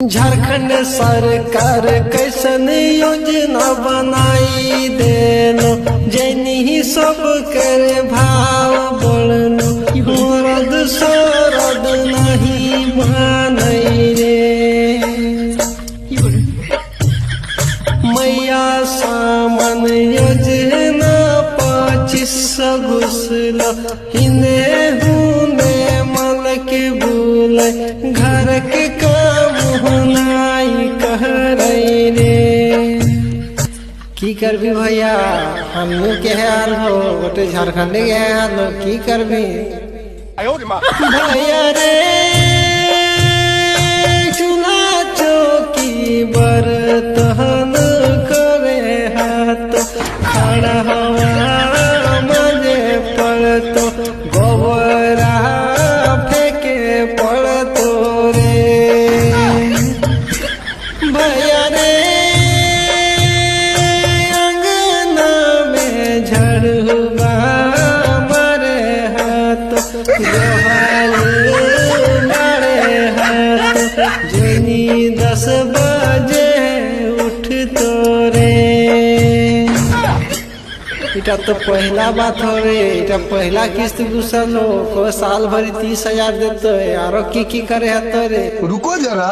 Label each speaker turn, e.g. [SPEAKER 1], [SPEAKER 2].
[SPEAKER 1] झारखंड सरकार कैसन योजना बनाई देनो जैनी सब करे भाव बढ़नो मरद सरद नहीं मानई रे मैया सामन योजना 25 घुसल हिने हुने मल के भूल घर के काम होनाई कह रही रे की करबी भैया हमनू के हाल हो गोटे झारखंड के हाल हो की करबी भैया रे चूल्हा चौकी बर्तन करे हाथ खड़ा हवा मजे पड़तो गोबरा फेंके पड़तो रे भैया रे अंगना में झड़ुआ मारे हाथ गोहाल मारे हाथ जनी 10 बजे उठतो रे इटा तो पहला बात हो रे इटा पहला किस्त घुसल हो को साल भरी 30,000 देते आरो की करे हतो रे
[SPEAKER 2] रुको जरा।